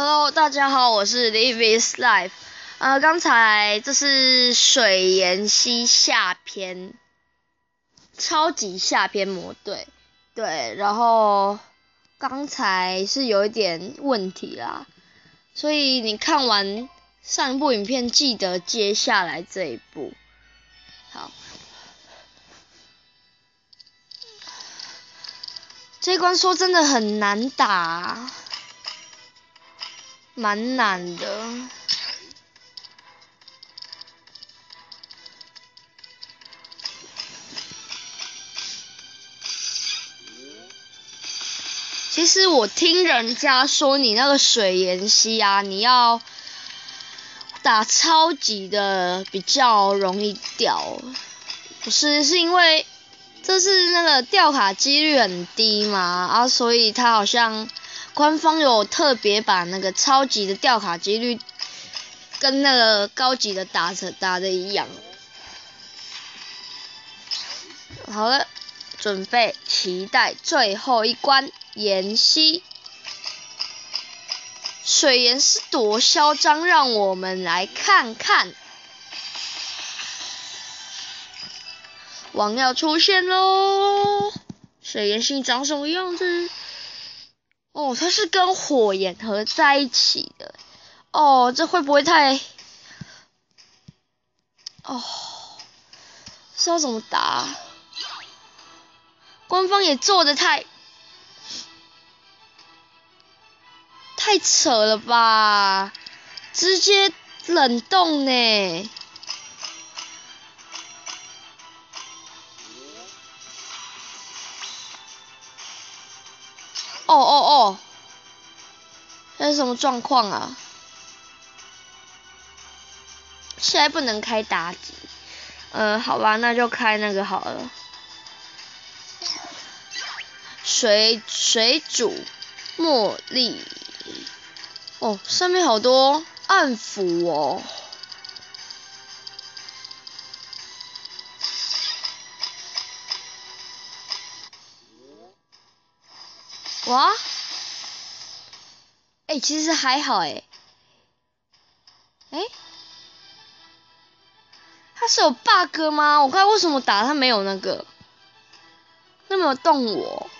Hello， 大家好，我是leaves life。刚才这是水岩溪下篇，超级下篇模对，然后刚才是有一点问题啦，所以你看完上一部影片，记得接下来这一部。好，这一关说真的很难打，蛮难的。其实我听人家说，你那个水岩溪啊，你要打超级的比较容易掉，不是因为这是那个掉卡几率很低嘛，所以他好像官方有特别把那个超级的掉卡几率跟那个高级的打的一样。好了，准备期待最后一关岩溪。水岩是多嚣张，让我们来看看。王要出现咯，水岩溪长什么样子？哦，它是跟火焰合在一起的。哦，这会不会太……哦，是要怎么打？官方也做得太扯了吧！直接冷冻呢。哦，这是什么状况啊？现在不能开妲己。好吧，那就开那个好了。水煮茉莉。哦，上面好多暗符哦。哇，其实还好他是有 bug 吗？我刚才为什么打他没有那个？他没有动我。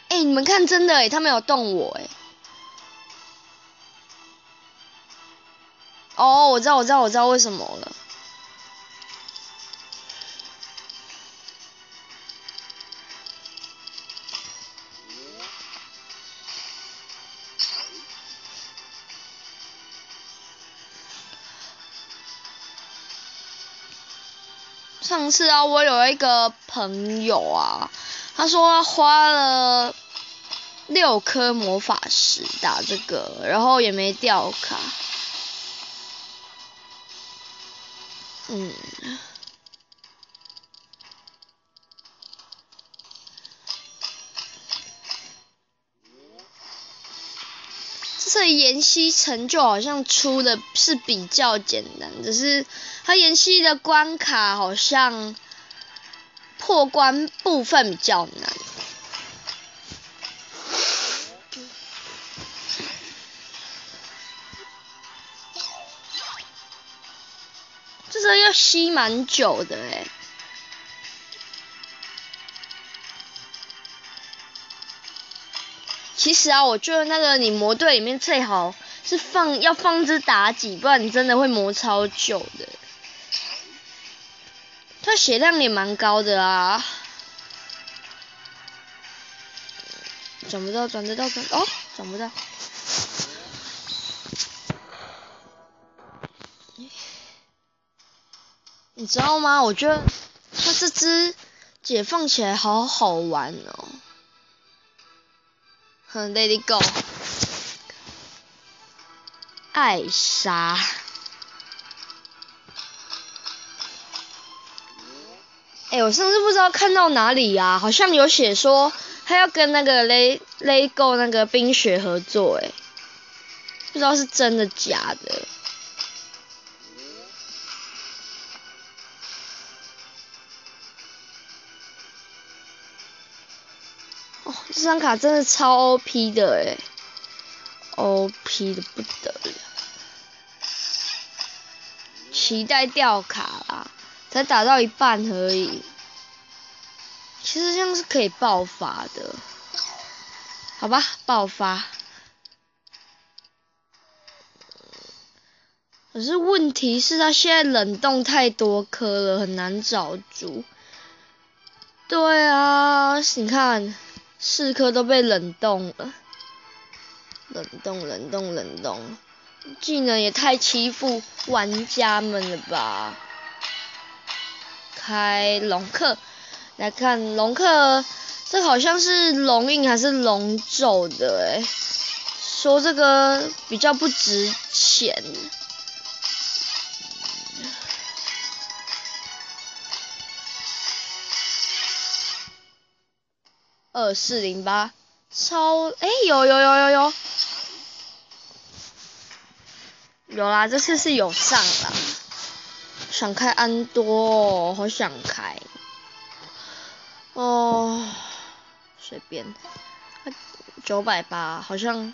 你们看，真的他没有动我哦，我知道为什么了。上次啊，我有一个朋友啊，他说他花了6颗魔法石打这个，然后也没掉卡。这次岩溪成就好像出的是比较简单，只是它岩溪的关卡好像破关部分比较难。这个要吸蛮久的其实啊，我觉得那个你磨队里面最好是要放只妲己，不然你真的会磨超久的。它血量也蛮高的啊。转不到，转不到。你知道吗？我觉得它这只解放起来好好玩哦。Let it go。艾莎。我上次不知道看到哪里啊，好像有写说他要跟那个 Let it go 那个冰雪合作不知道是真的假的。这张卡真的超 OP 的 OP 的不得了，期待掉卡啦，才打到一半而已。其实这样是可以爆发的，好吧，爆发。可是问题是他现在冷冻太多颗了，很难找住。对啊，你看4颗都被冷冻了，冷冻，技能也太欺负玩家们了吧！开龙克，来看龙克，这好像是龙印还是龙咒的说这个比较不值钱。2408超有啦，这次是有上啦。想开安多好想开随便980好像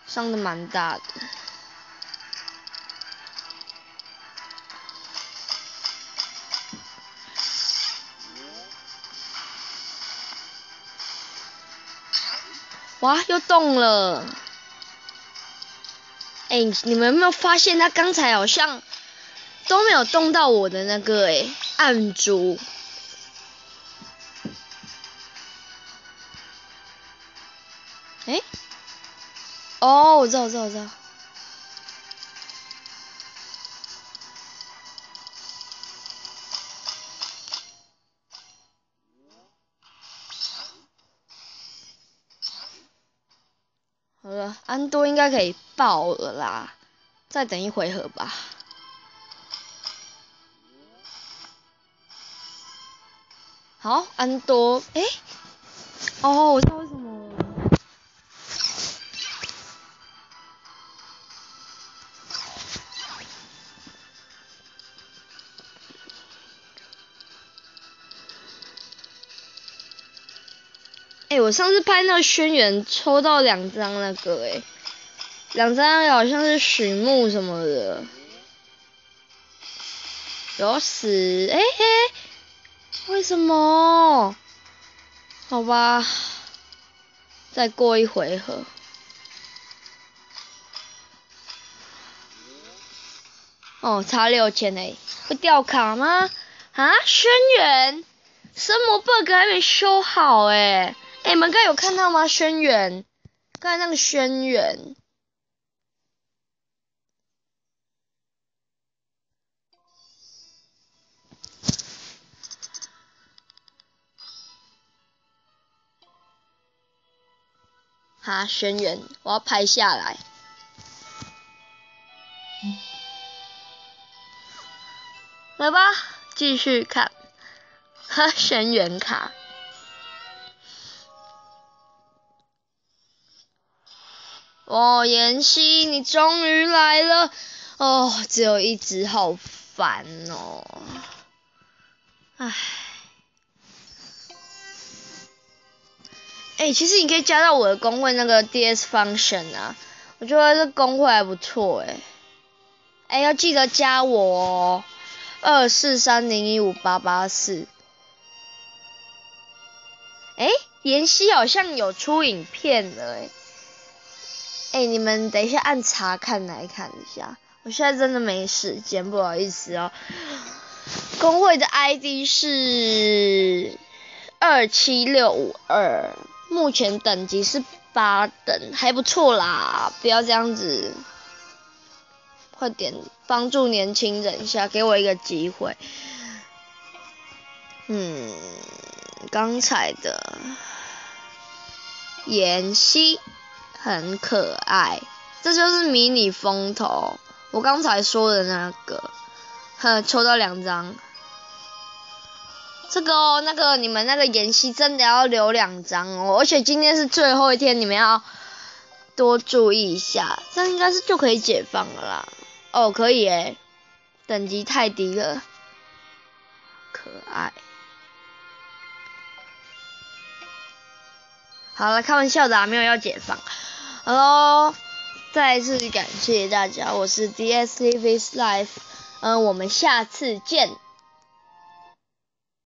伤的蛮大的。哇，又动了！你们有没有发现他刚才好像都没有动到我的那个暗珠？我知道。好了，安多应该可以爆了啦，再等一回合吧。好，安多，我知道为什么了。我上次拍那个轩辕抽到2张那个2张好像是许木什么的，有死为什么？好吧，再过一回合。差6000会掉卡吗？啊，轩辕神魔 bug 还没修好你们刚有看到吗？轩辕，刚才那个轩辕，轩辕，我要拍下来。来吧，继续看，轩辕卡。妍希，你终于来了！只有一只，好烦哦。其实你可以加到我的公会那个 DS function 啊，我觉得这公会还不错要记得加我2430158884。妍希好像有出影片了你们等一下按查看来看一下，我现在真的没时间，不好意思哦。公会的 ID 是27652，目前等级是8等，还不错啦，不要这样子，快点帮助年轻人一下，给我一个机会。刚才的妍希很可爱，这就是迷你风头，我刚才说的那个，抽到2张。这个那个你们那个妍希真的要留2张而且今天是最后一天，你们要多注意一下，这样应该是就可以解放了啦。可以等级太低了，可爱。好了，开玩笑的没有要解放。好咯，再次感谢大家，我是DS Leaves Life，我们下次见。